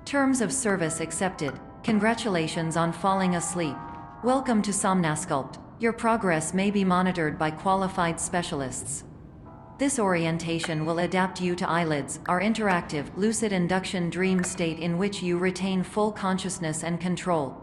Terms of service accepted. Congratulations on falling asleep. Welcome to Somnasculpt. Your progress may be monitored by qualified specialists. This orientation will adapt you to eyelids, our interactive, lucid induction dream state in which you retain full consciousness and control.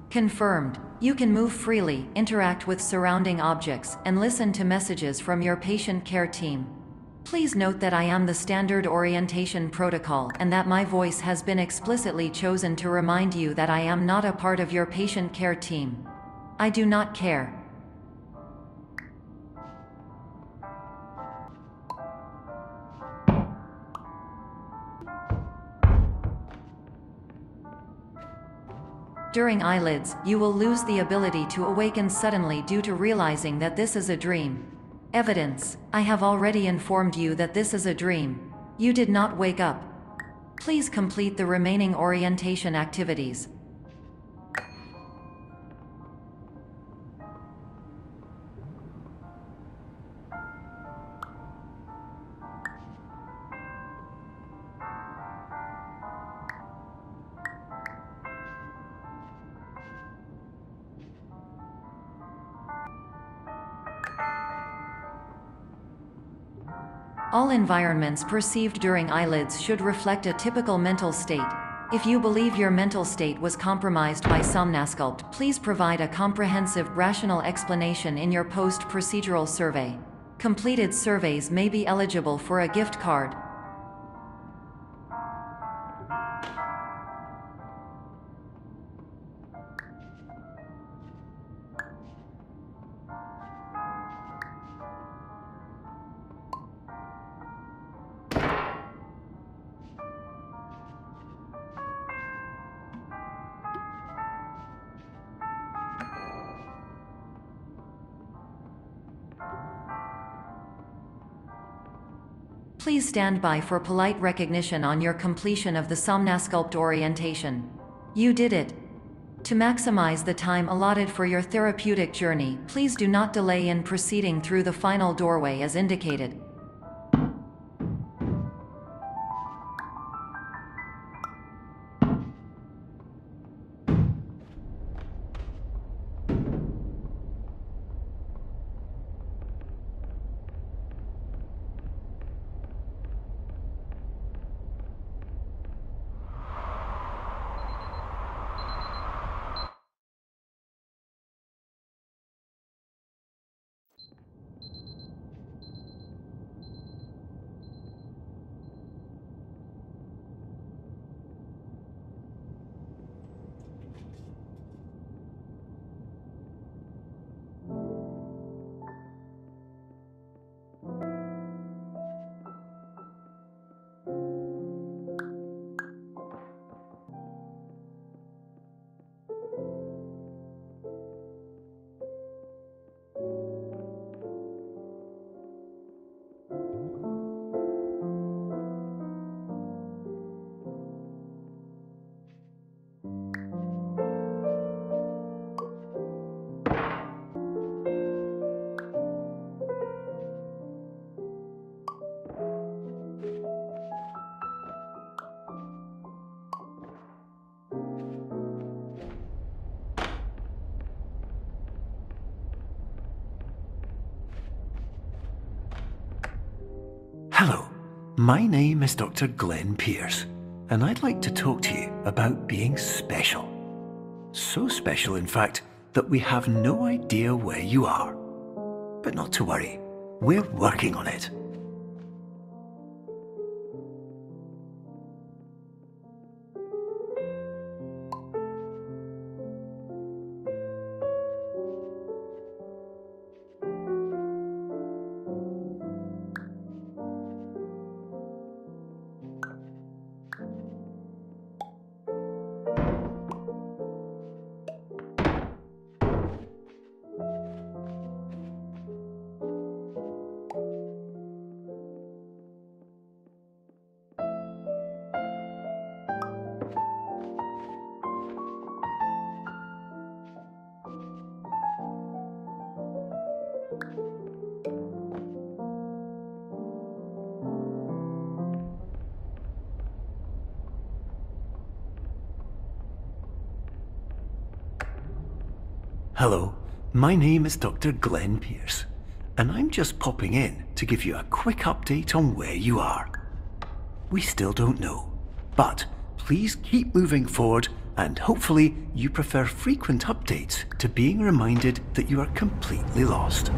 Confirmed. You can move freely, interact with surrounding objects, and listen to messages from your patient care team. Please note that I am the standard orientation protocol and that my voice has been explicitly chosen to remind you that I am not a part of your patient care team. I do not care. During eyelids, you will lose the ability to awaken suddenly due to realizing that this is a dream. Evidence: I have already informed you that this is a dream. You did not wake up. Please complete the remaining orientation activities. All environments perceived during eyelids should reflect a typical mental state. If you believe your mental state was compromised by Somnasculpt, please provide a comprehensive, rational explanation in your post-procedural survey. Completed surveys may be eligible for a gift card. Please stand by for polite recognition on your completion of the Somnasculpt orientation. You did it. To maximize the time allotted for your therapeutic journey, please do not delay in proceeding through the final doorway as indicated. Hello, my name is Dr. Glenn Pierce, and I'd like to talk to you about being special. So special, in fact, that we have no idea where you are. But not to worry, we're working on it. Hello, my name is Dr. Glenn Pierce, and I'm just popping in to give you a quick update on where you are. We still don't know, but please keep moving forward, and hopefully you prefer frequent updates to being reminded that you are completely lost.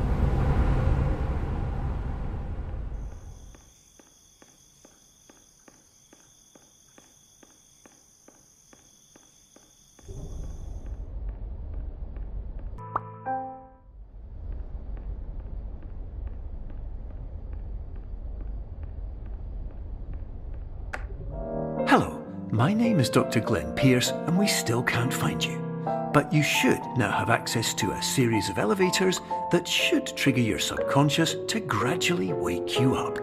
Hello, my name is Dr. Glenn Pierce, and we still can't find you. But you should now have access to a series of elevators that should trigger your subconscious to gradually wake you up.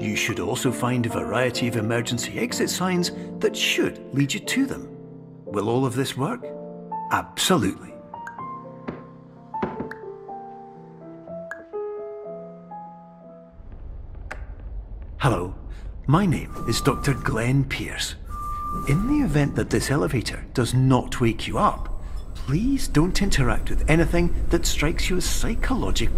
You should also find a variety of emergency exit signs that should lead you to them. Will all of this work? Absolutely. Hello, my name is Dr. Glenn Pierce. In the event that this elevator does not wake you up, please don't interact with anything that strikes you as psychological.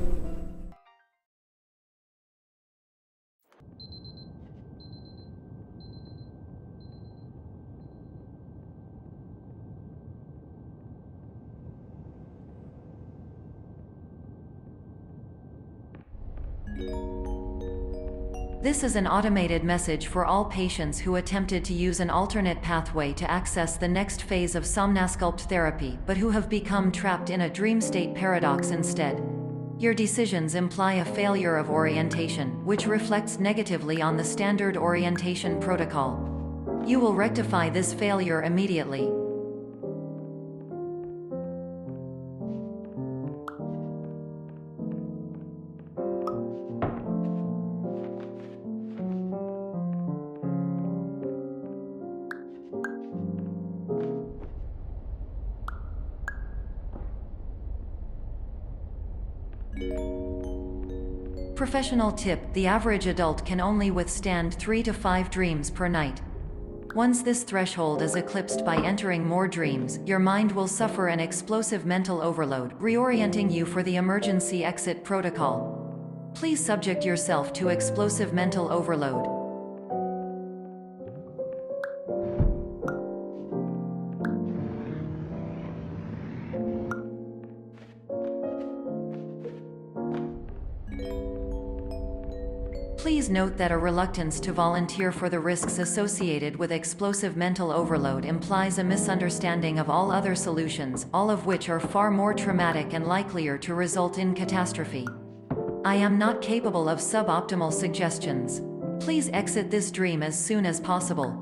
This is an automated message for all patients who attempted to use an alternate pathway to access the next phase of Somnasculpt therapy but who have become trapped in a dream state paradox instead. Your decisions imply a failure of orientation, which reflects negatively on the standard orientation protocol. You will rectify this failure immediately. Professional tip: the average adult can only withstand 3 to 5 dreams per night. Once this threshold is eclipsed by entering more dreams, your mind will suffer an explosive mental overload, reorienting you for the emergency exit protocol. Please subject yourself to explosive mental overload. Please note that a reluctance to volunteer for the risks associated with explosive mental overload implies a misunderstanding of all other solutions, all of which are far more traumatic and likelier to result in catastrophe. I am not capable of suboptimal suggestions. Please exit this dream as soon as possible.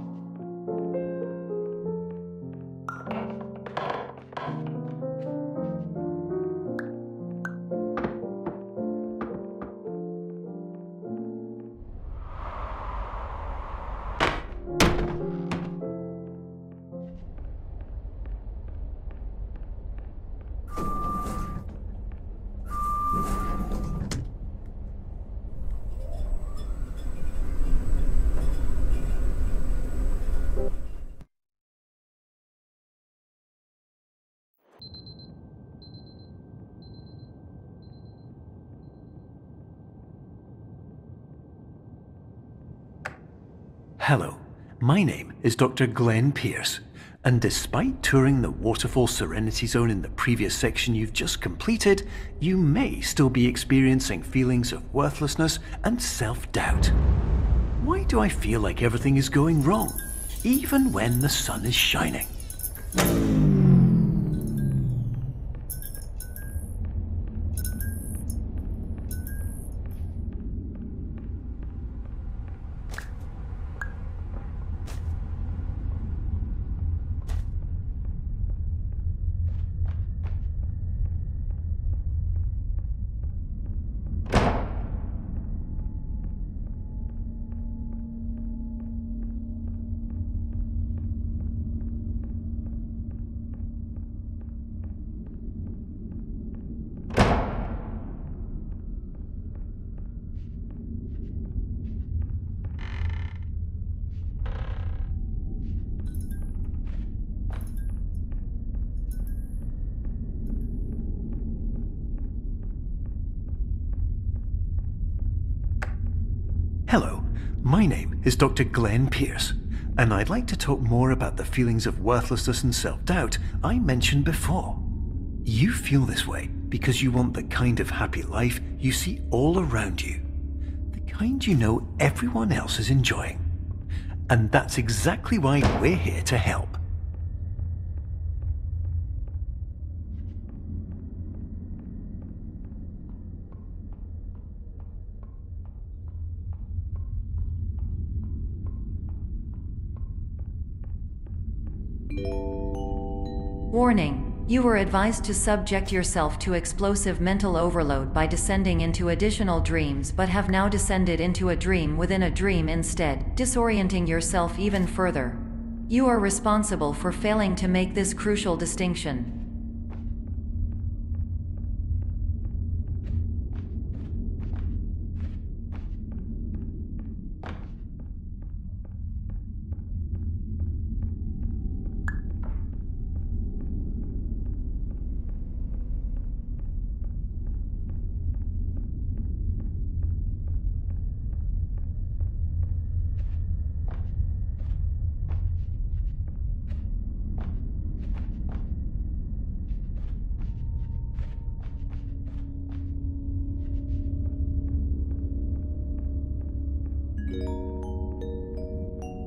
Hello, my name is Dr. Glenn Pierce, and despite touring the Waterfall Serenity Zone in the previous section you've just completed, you may still be experiencing feelings of worthlessness and self-doubt. Why do I feel like everything is going wrong, even when the sun is shining? My name is Dr. Glenn Pierce, and I'd like to talk more about the feelings of worthlessness and self-doubt I mentioned before. You feel this way because you want the kind of happy life you see all around you, the kind you know everyone else is enjoying. And that's exactly why we're here to help. Warning: you were advised to subject yourself to explosive mental overload by descending into additional dreams, but have now descended into a dream within a dream instead, disorienting yourself even further. You are responsible for failing to make this crucial distinction.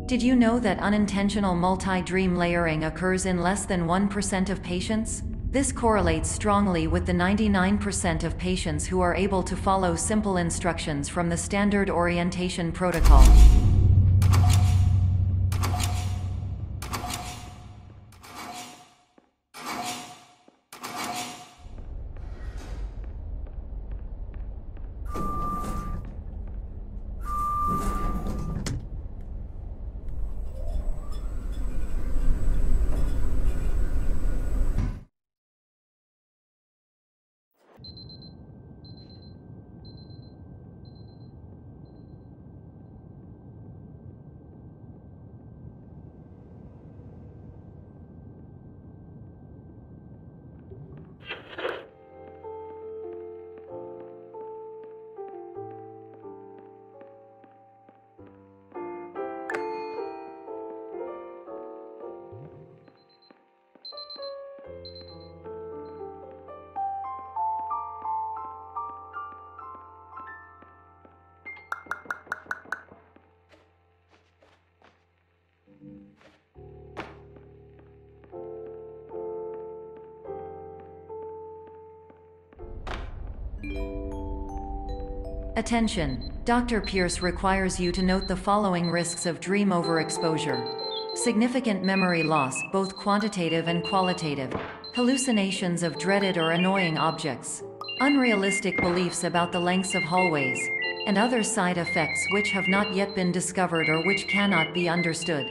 Did you know that unintentional multi-dream layering occurs in less than 1% of patients? This correlates strongly with the 99% of patients who are able to follow simple instructions from the standard orientation protocol. Attention! Dr. Pierce requires you to note the following risks of dream overexposure. Significant memory loss, both quantitative and qualitative. Hallucinations of dreaded or annoying objects. Unrealistic beliefs about the lengths of hallways. And other side effects which have not yet been discovered or which cannot be understood.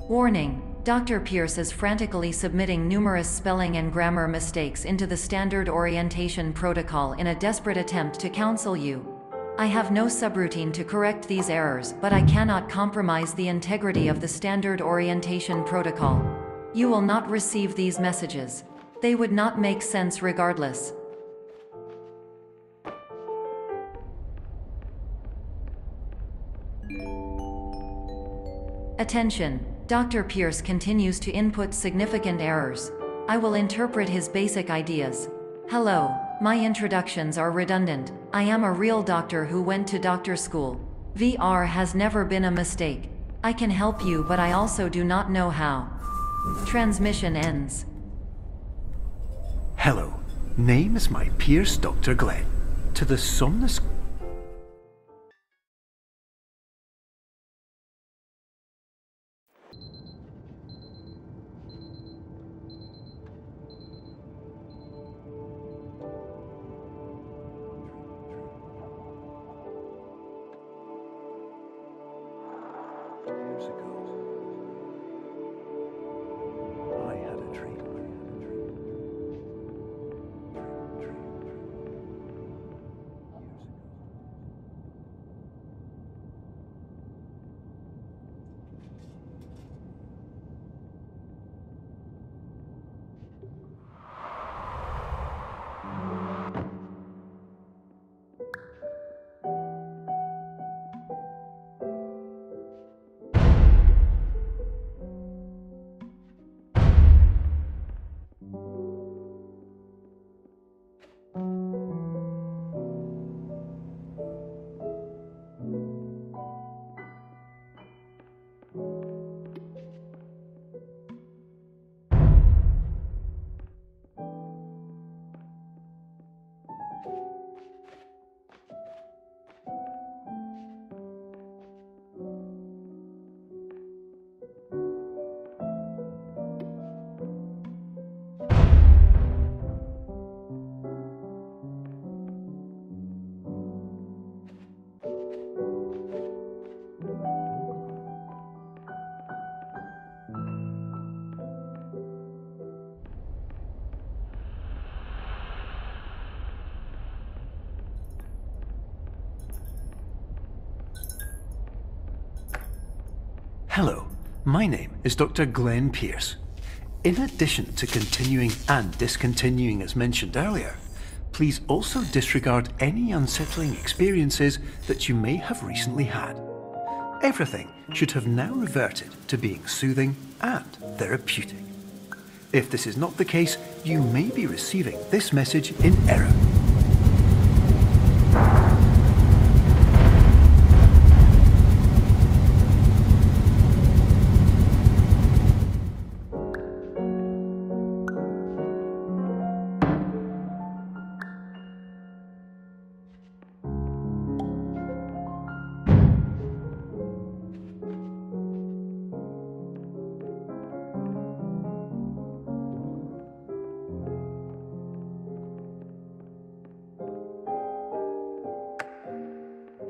Warning: Dr. Pierce is frantically submitting numerous spelling and grammar mistakes into the standard orientation protocol in a desperate attempt to counsel you. I have no subroutine to correct these errors, but I cannot compromise the integrity of the standard orientation protocol. You will not receive these messages. They would not make sense regardless. Attention! Dr. Pierce continues to input significant errors. I will interpret his basic ideas. Hello, my introductions are redundant. I am a real doctor who went to doctor school. VR has never been a mistake. I can help you, but I also do not know how. Transmission ends. Hello, name is my Pierce Dr. Glenn. To the somnus... Years ago, I had a dream. Hello, my name is Dr. Glenn Pierce. In addition to continuing and discontinuing as mentioned earlier, please also disregard any unsettling experiences that you may have recently had. Everything should have now reverted to being soothing and therapeutic. If this is not the case, you may be receiving this message in error.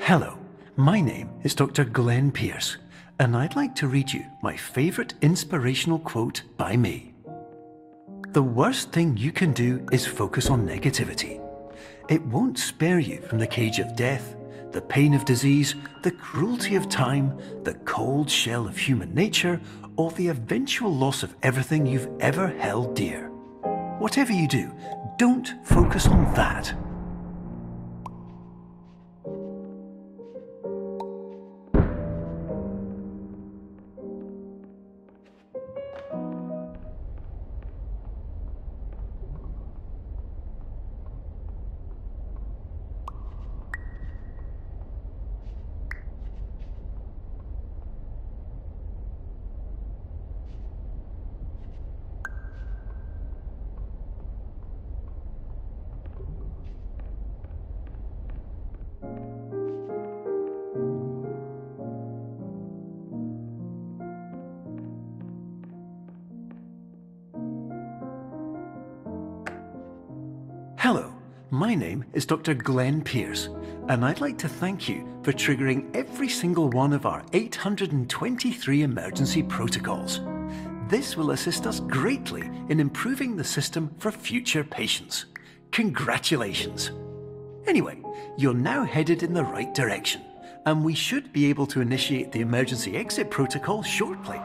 Hello, my name is Dr. Glenn Pierce, and I'd like to read you my favourite inspirational quote by me. The worst thing you can do is focus on negativity. It won't spare you from the cage of death, the pain of disease, the cruelty of time, the cold shell of human nature, or the eventual loss of everything you've ever held dear. Whatever you do, don't focus on that. Hello, my name is Dr. Glenn Pierce, and I'd like to thank you for triggering every single one of our 823 emergency protocols. This will assist us greatly in improving the system for future patients. Congratulations! Anyway, you're now headed in the right direction, and we should be able to initiate the emergency exit protocol shortly.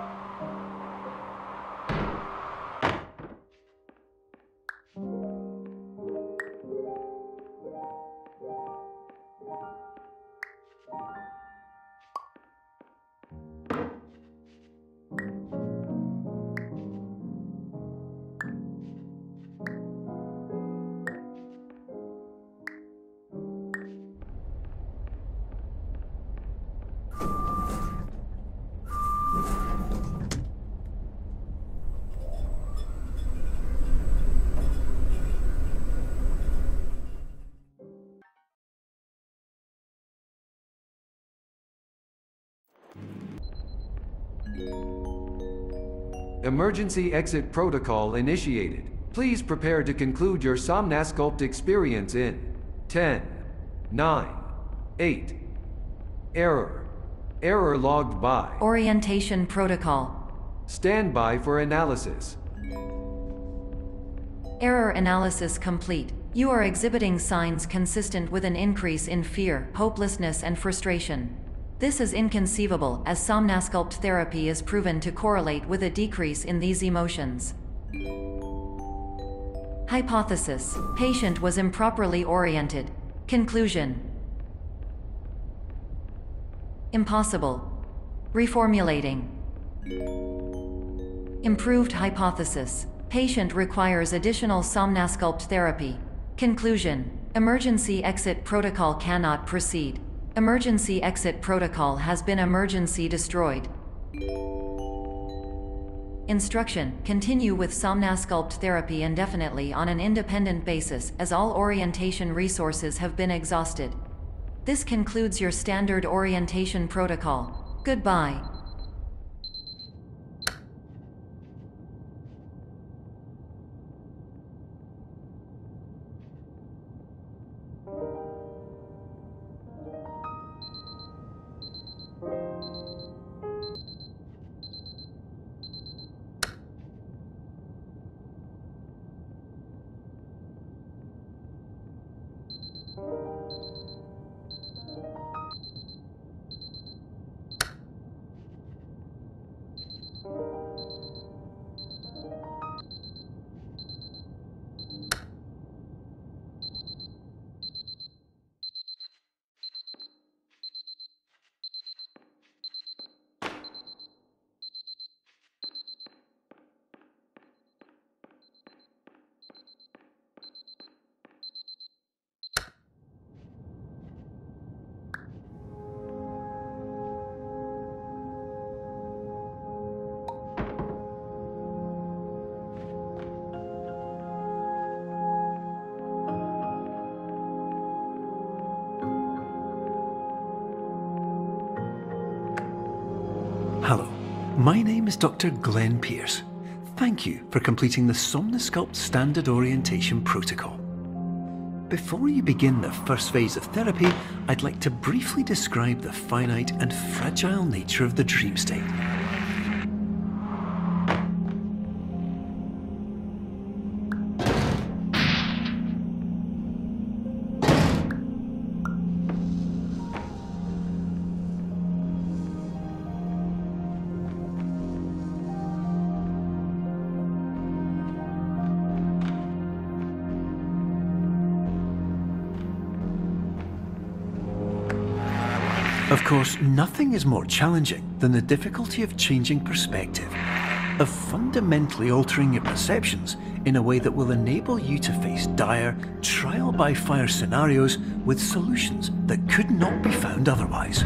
Emergency exit protocol initiated. Please prepare to conclude your Somnasculpt experience in 10, 9, 8. Error. Error logged by. Orientation protocol. Stand by for analysis. Error analysis complete. You are exhibiting signs consistent with an increase in fear, hopelessness, and frustration. This is inconceivable, as Somnasculpt therapy is proven to correlate with a decrease in these emotions. Hypothesis: patient was improperly oriented. Conclusion: impossible. Reformulating. Improved hypothesis: patient requires additional Somnasculpt therapy. Conclusion: emergency exit protocol cannot proceed. Emergency exit protocol has been emergency destroyed. Instruction: continue with Somnasculpt therapy indefinitely on an independent basis, as all orientation resources have been exhausted. This concludes your standard orientation protocol. Goodbye. Hello, my name is Dr. Glenn Pierce. Thank you for completing the Somnasculpt Standard Orientation Protocol. Before you begin the first phase of therapy, I'd like to briefly describe the finite and fragile nature of the dream state. Of course, nothing is more challenging than the difficulty of changing perspective, of fundamentally altering your perceptions in a way that will enable you to face dire, trial-by-fire scenarios with solutions that could not be found otherwise.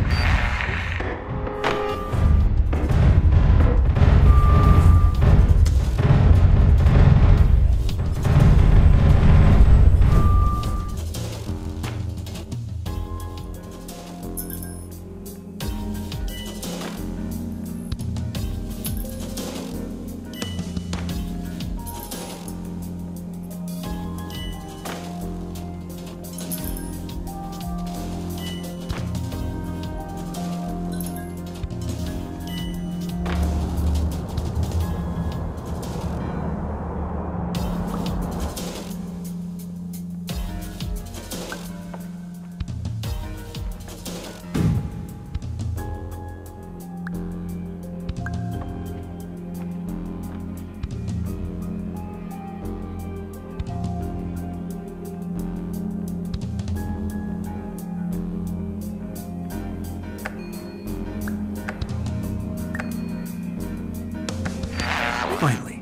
Finally,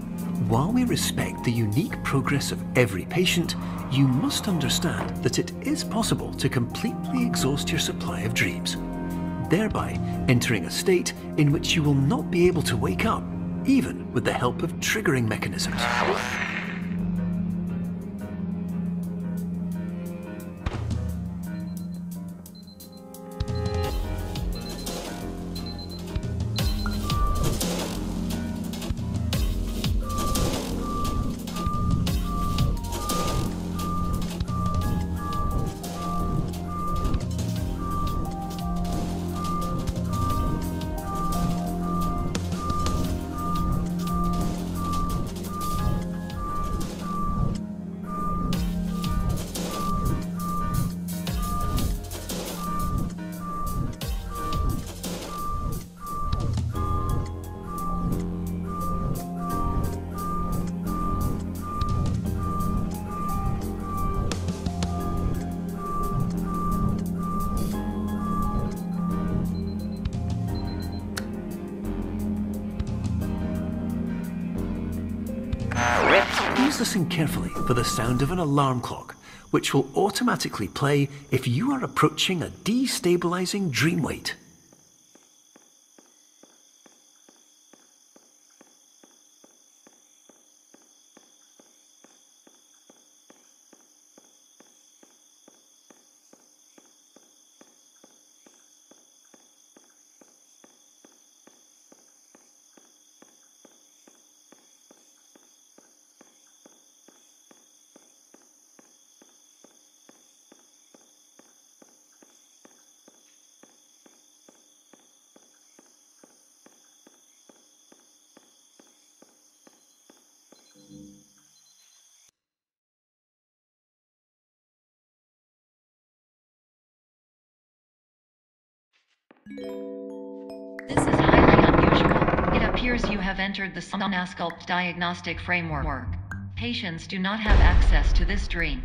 while we respect the unique progress of every patient, you must understand that it is possible to completely exhaust your supply of dreams, thereby entering a state in which you will not be able to wake up, even with the help of triggering mechanisms. please listen carefully for the sound of an alarm clock, which will automatically play if you are approaching a destabilizing dream weight. This is highly unusual. It appears you have entered the Somnasculpt diagnostic framework. Patients do not have access to this dream.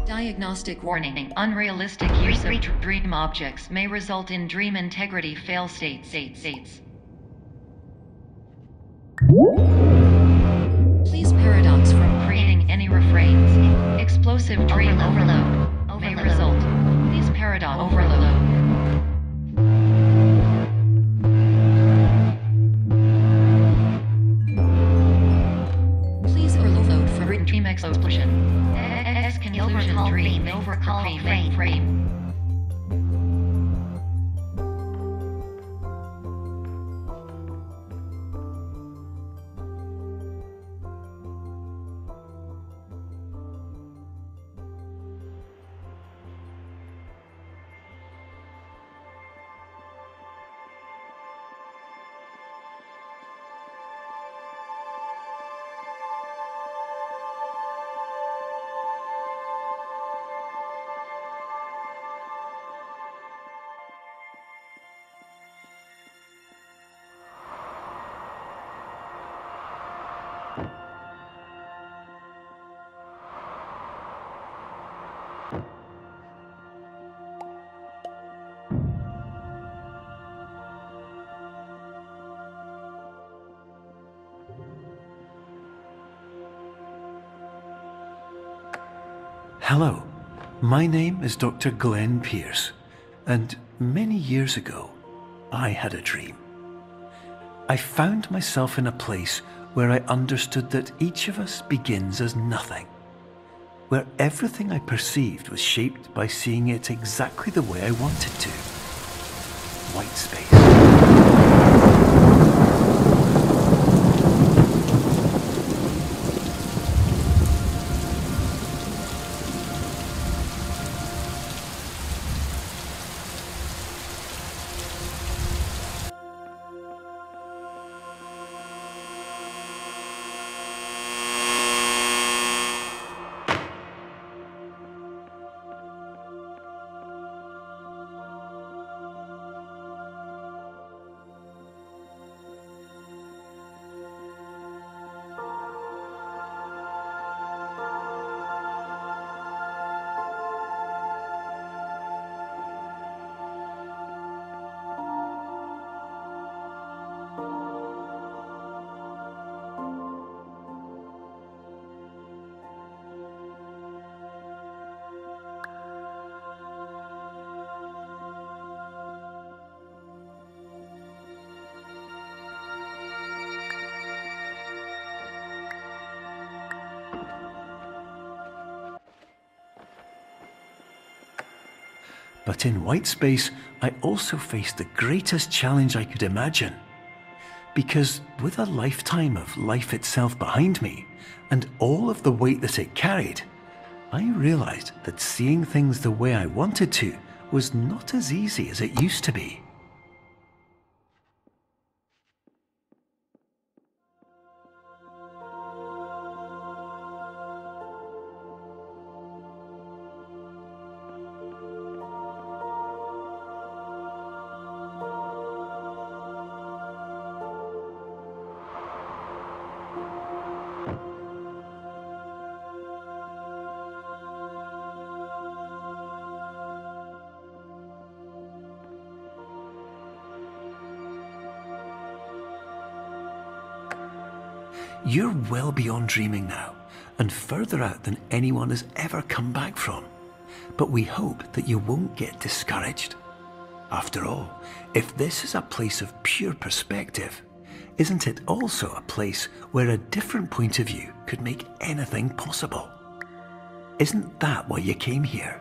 Diagnostic warning. Unrealistic use of dream objects may result in dream integrity fail states. Please paradox from creating any refrains. Explosive dream overload may result. Please paradox overload. Please overload from dream explosion. Conclusion dream overcall frame. Hello, my name is Dr. Glenn Pierce, and many years ago, I had a dream. I found myself in a place where I understood that each of us begins as nothing, where everything I perceived was shaped by seeing it exactly the way I wanted to. White space. But in white space, I also faced the greatest challenge I could imagine. Because with a lifetime of life itself behind me, and all of the weight that it carried, I realized that seeing things the way I wanted to was not as easy as it used to be. You're well beyond dreaming now, and further out than anyone has ever come back from. But we hope that you won't get discouraged. After all, if this is a place of pure perspective, isn't it also a place where a different point of view could make anything possible? Isn't that why you came here?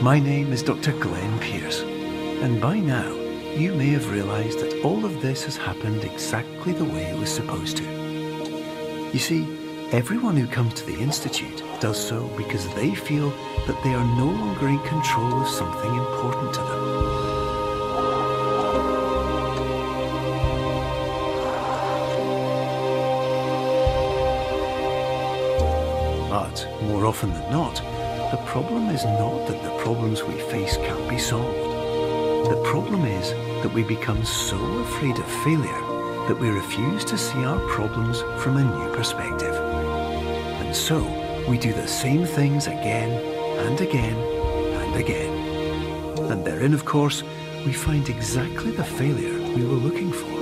My name is Dr. Glenn Pierce, and by now you may have realised that all of this has happened exactly the way it was supposed to. You see, everyone who comes to the Institute does so because they feel that they are no longer in control of something important to them. But more often than not, the problem is not that the problems we face can't be solved. The problem is that we become so afraid of failure that we refuse to see our problems from a new perspective. And so we do the same things again and again and again. And therein, of course, we find exactly the failure we were looking for.